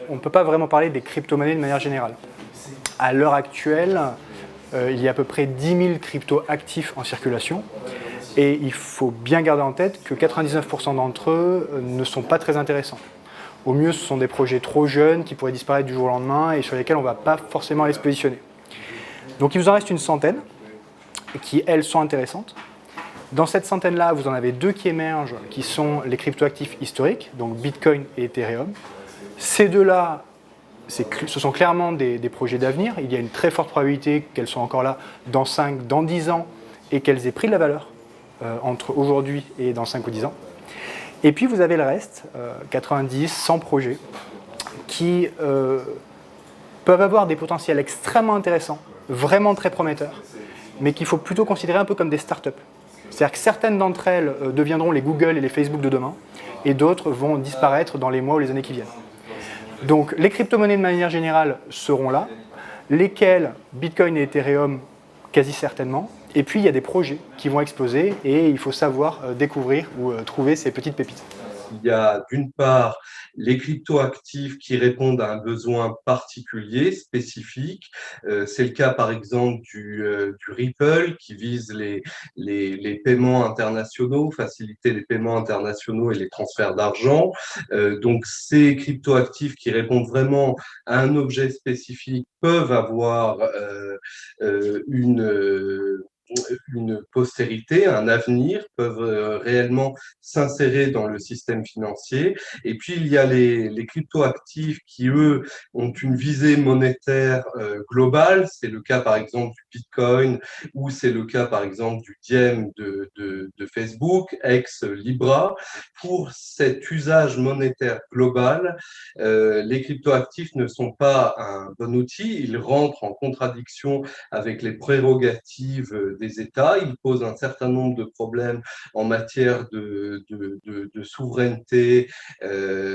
on ne peut pas vraiment parler des crypto-monnaies de manière générale. À l'heure actuelle, il y a à peu près 10 000 cryptos actifs en circulation. Et il faut bien garder en tête que 99% d'entre eux ne sont pas très intéressants. Au mieux, ce sont des projets trop jeunes qui pourraient disparaître du jour au lendemain et sur lesquels on ne va pas forcément aller se positionner. Donc il vous en reste une centaine qui, elles, sont intéressantes. Dans cette centaine-là, vous en avez 2 qui émergent, qui sont les cryptoactifs historiques, donc Bitcoin et Ethereum. Ces deux-là, ce sont clairement des projets d'avenir. Il y a une très forte probabilité qu'elles soient encore là dans 5, dans 10 ans et qu'elles aient pris de la valeur entre aujourd'hui et dans 5 ou 10 ans. Et puis vous avez le reste, 90, 100 projets, qui peuvent avoir des potentiels extrêmement intéressants, vraiment très prometteurs, mais qu'il faut plutôt considérer un peu comme des startups. C'est-à-dire que certaines d'entre elles deviendront les Google et les Facebook de demain, et d'autres vont disparaître dans les mois ou les années qui viennent. Donc les crypto-monnaies de manière générale seront là, lesquelles Bitcoin et Ethereum quasi certainement, et puis il y a des projets qui vont exploser et il faut savoir découvrir ou trouver ces petites pépites. Il y a d'une part les cryptoactifs qui répondent à un besoin particulier, spécifique. C'est le cas par exemple du Ripple qui vise les paiements internationaux, faciliter les paiements internationaux et les transferts d'argent. Donc ces cryptoactifs qui répondent vraiment à un objet spécifique peuvent avoir une postérité, un avenir, peuvent réellement s'insérer dans le système financier. Et puis, il y a les cryptoactifs qui, eux, ont une visée monétaire globale. C'est le cas, par exemple, du Bitcoin ou c'est le cas, par exemple, du Diem de Facebook, ex-Libra. Pour cet usage monétaire global, les cryptoactifs ne sont pas un bon outil. Ils rentrent en contradiction avec les prérogatives des États. Ils posent un certain nombre de problèmes en matière de souveraineté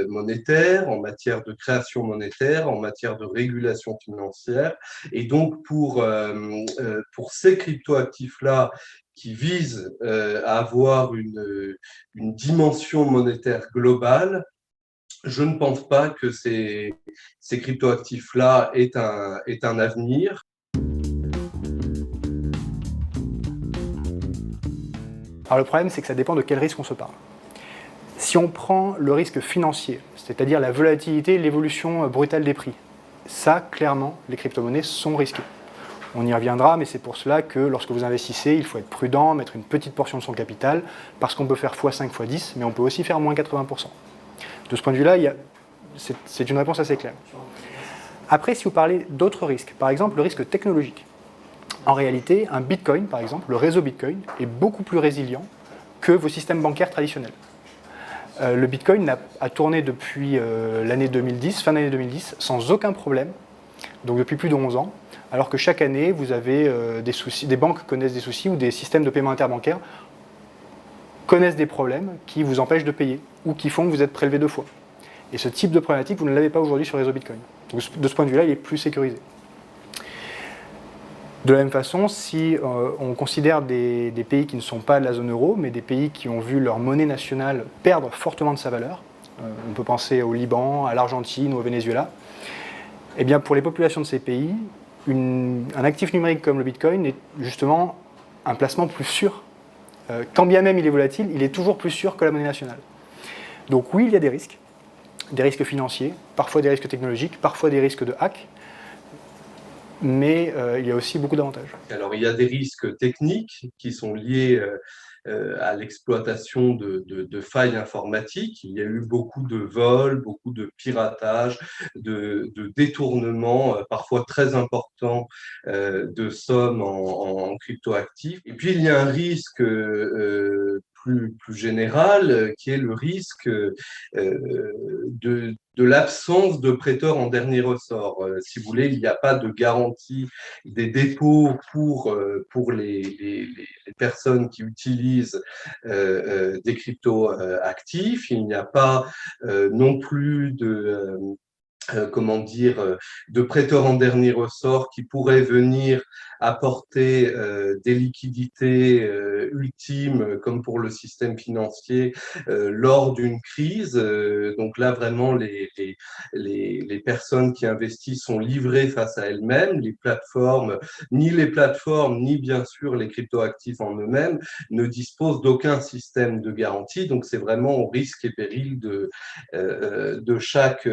monétaire, en matière de création monétaire, en matière de régulation financière. Et donc, pour ces cryptoactifs-là, qui visent à avoir une dimension monétaire globale, je ne pense pas que ces cryptoactifs-là aient un avenir. Alors le problème, c'est que ça dépend de quel risque on se parle. Si on prend le risque financier, c'est-à-dire la volatilité et l'évolution brutale des prix, ça, clairement, les crypto-monnaies sont risquées. On y reviendra, mais c'est pour cela que lorsque vous investissez, il faut être prudent, mettre une petite portion de son capital, parce qu'on peut faire x5, x10, mais on peut aussi faire moins 80%. De ce point de vue-là, c'est une réponse assez claire. Après, si vous parlez d'autres risques, par exemple le risque technologique, en réalité, un Bitcoin, par exemple, le réseau Bitcoin, est beaucoup plus résilient que vos systèmes bancaires traditionnels. Le Bitcoin a tourné depuis l'année 2010, fin d'année 2010, sans aucun problème, donc depuis plus de 11 ans, alors que chaque année, vous avez des soucis, des banques connaissent des soucis ou des systèmes de paiement interbancaires connaissent des problèmes qui vous empêchent de payer ou qui font que vous êtes prélevé 2 fois. Et ce type de problématique, vous ne l'avez pas aujourd'hui sur le réseau Bitcoin. Donc, de ce point de vue-là, il est plus sécurisé. De la même façon, si on considère des pays qui ne sont pas de la zone euro, mais des pays qui ont vu leur monnaie nationale perdre fortement de sa valeur, on peut penser au Liban, à l'Argentine ou au Venezuela, eh bien pour les populations de ces pays, un actif numérique comme le Bitcoin est justement un placement plus sûr. Quand bien même il est volatile, il est toujours plus sûr que la monnaie nationale. Donc oui, il y a des risques financiers, parfois des risques technologiques, parfois des risques de hack, mais il y a aussi beaucoup d'avantages. Alors, il y a des risques techniques qui sont liés à l'exploitation de failles informatiques. Il y a eu beaucoup de vols, beaucoup de piratage, de détournements, parfois très importants, de sommes en cryptoactifs. Et puis, il y a un risque plus général, qui est le risque de l'absence de prêteurs en dernier ressort. Si vous voulez, il n'y a pas de garantie des dépôts pour les personnes qui utilisent des crypto actifs. Il n'y a pas non plus comment dire, de prêteurs en dernier ressort qui pourraient venir apporter des liquidités ultimes, comme pour le système financier, lors d'une crise. Donc là, vraiment, les personnes qui investissent sont livrées face à elles-mêmes. Ni les plateformes, ni bien sûr les cryptoactifs en eux-mêmes ne disposent d'aucun système de garantie. Donc c'est vraiment au risque et péril de chaque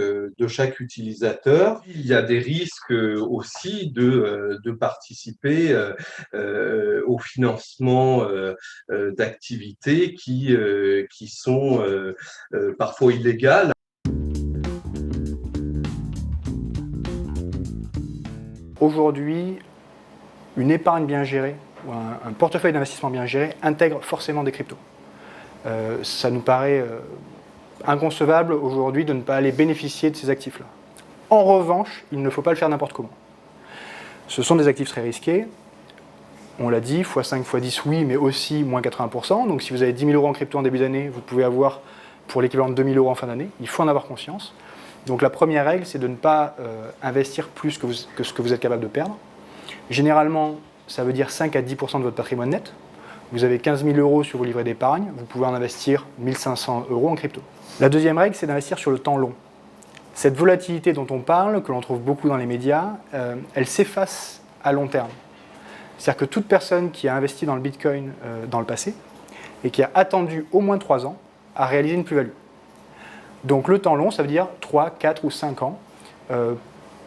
utilisateur. Il y a des risques aussi de participer au financement d'activités qui sont parfois illégales. Aujourd'hui, une épargne bien gérée ou un portefeuille d'investissement bien géré intègre forcément des cryptos. Ça nous paraît inconcevable aujourd'hui de ne pas aller bénéficier de ces actifs-là. En revanche, il ne faut pas le faire n'importe comment. Ce sont des actifs très risqués. On l'a dit, x5, x10, oui, mais aussi moins 80%. Donc si vous avez 10 000 euros en crypto en début d'année, vous pouvez avoir pour l'équivalent de 2 000 euros en fin d'année. Il faut en avoir conscience. Donc la première règle, c'est de ne pas investir plus que ce que vous êtes capable de perdre. Généralement, ça veut dire 5 à 10% de votre patrimoine net. Vous avez 15 000 euros sur vos livrets d'épargne, vous pouvez en investir 1 500 euros en crypto. La deuxième règle, c'est d'investir sur le temps long. Cette volatilité dont on parle, que l'on trouve beaucoup dans les médias, elle s'efface à long terme. C'est-à-dire que toute personne qui a investi dans le Bitcoin dans le passé et qui a attendu au moins 3 ans a réalisé une plus-value. Donc le temps long, ça veut dire 3, 4 ou 5 ans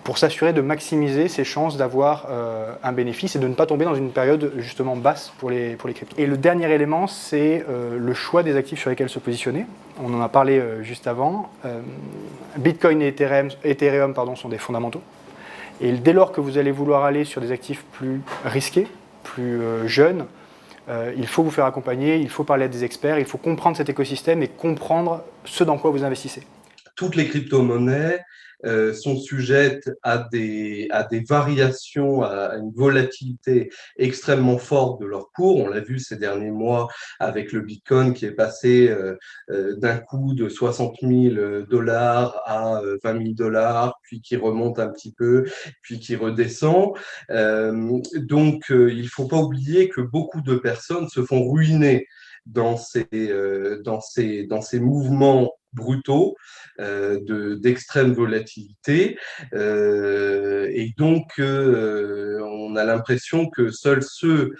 pour s'assurer de maximiser ses chances d'avoir un bénéfice et de ne pas tomber dans une période justement basse pour les cryptos. Et le dernier élément, c'est le choix des actifs sur lesquels se positionner. On en a parlé juste avant. Bitcoin et Ethereum sont des fondamentaux. Et dès lors que vous allez vouloir aller sur des actifs plus risqués, plus jeunes, il faut vous faire accompagner, il faut parler à des experts, il faut comprendre cet écosystème et comprendre ce dans quoi vous investissez. Toutes les crypto-monnaies sont sujettes à des variations, à une volatilité extrêmement forte de leur cours. On l'a vu ces derniers mois avec le Bitcoin qui est passé d'un coup de 60 000 $ à 20 000 $, puis qui remonte un petit peu, puis qui redescend. Donc, il ne faut pas oublier que beaucoup de personnes se font ruiner dans ces mouvements brutaux d'extrême volatilité. Et donc, on a l'impression que seuls ceux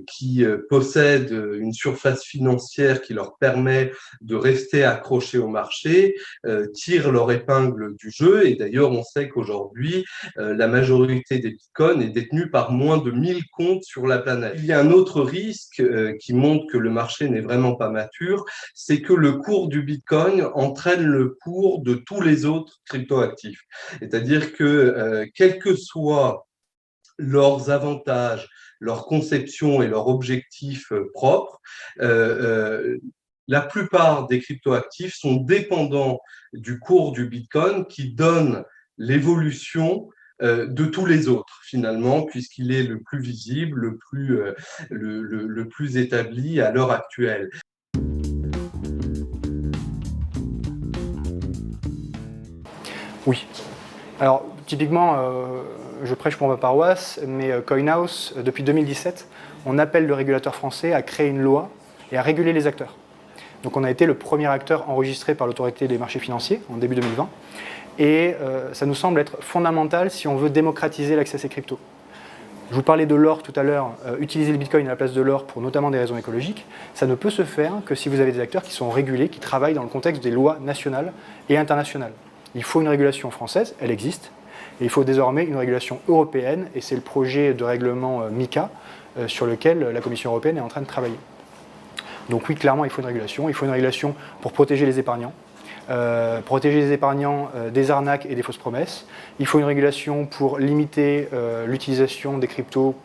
qui possèdent une surface financière qui leur permet de rester accrochés au marché tirent leur épingle du jeu. Et d'ailleurs, on sait qu'aujourd'hui, la majorité des bitcoins est détenue par moins de 1000 comptes sur la planète. Il y a un autre risque qui montre que le marché n'est vraiment pas mature, c'est que le cours du bitcoin entraîne le cours de tous les autres cryptoactifs. C'est-à-dire que quels que soient leurs avantages, leur conception et leurs objectifs propres, la plupart des cryptoactifs sont dépendants du cours du Bitcoin qui donne l'évolution de tous les autres, finalement, puisqu'il est le plus visible, le plus établi à l'heure actuelle. Oui. Alors, typiquement, je prêche pour ma paroisse, mais CoinHouse, depuis 2017, on appelle le régulateur français à créer une loi et à réguler les acteurs. Donc on a été le premier acteur enregistré par l'autorité des marchés financiers en début 2020. Et ça nous semble être fondamental si on veut démocratiser l'accès à ces cryptos. Je vous parlais de l'or tout à l'heure, utiliser le Bitcoin à la place de l'or pour notamment des raisons écologiques, ça ne peut se faire que si vous avez des acteurs qui sont régulés, qui travaillent dans le contexte des lois nationales et internationales. Il faut une régulation française, elle existe, et il faut désormais une régulation européenne, et c'est le projet de règlement MiCA sur lequel la Commission européenne est en train de travailler. Donc oui, clairement, il faut une régulation pour protéger les épargnants, des arnaques et des fausses promesses. Il faut une régulation pour limiter l'utilisation des cryptos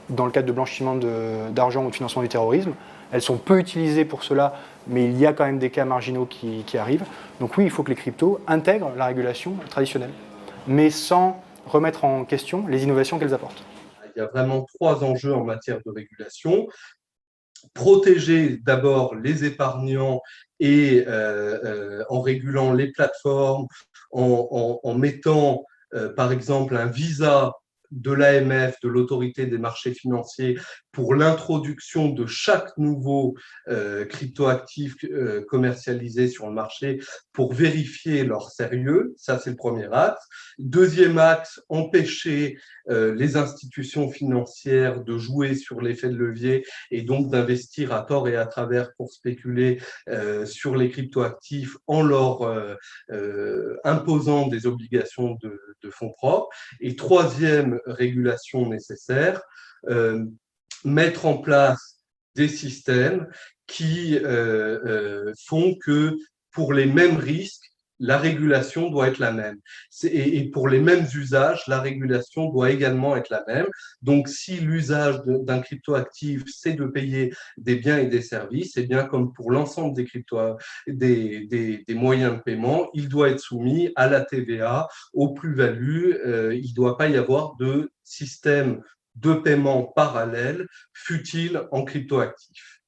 dans le cadre de blanchiment d'argent ou de financement du terrorisme. Elles sont peu utilisées pour cela, mais il y a quand même des cas marginaux qui arrivent. Donc oui, il faut que les cryptos intègrent la régulation traditionnelle, mais sans remettre en question les innovations qu'elles apportent. Il y a vraiment 3 enjeux en matière de régulation. Protéger d'abord les épargnants et en régulant les plateformes en mettant, par exemple, un visa de l'AMF, de l'autorité des marchés financiers, pour l'introduction de chaque nouveau cryptoactif commercialisé sur le marché pour vérifier leur sérieux. Ça, c'est le premier axe. Deuxième axe, empêcher les institutions financières de jouer sur l'effet de levier et donc d'investir à tort et à travers pour spéculer sur les cryptoactifs en leur imposant des obligations de fonds propres. Et troisième régulation nécessaire, mettre en place des systèmes qui font que pour les mêmes risques, la régulation doit être la même. Et pour les mêmes usages, la régulation doit également être la même. Donc, si l'usage d'un cryptoactif, c'est de payer des biens et des services, et bien comme pour l'ensemble des moyens de paiement, il doit être soumis à la TVA, aux plus-values. Il ne doit pas y avoir de système de paiement parallèle, fut-il en cryptoactif.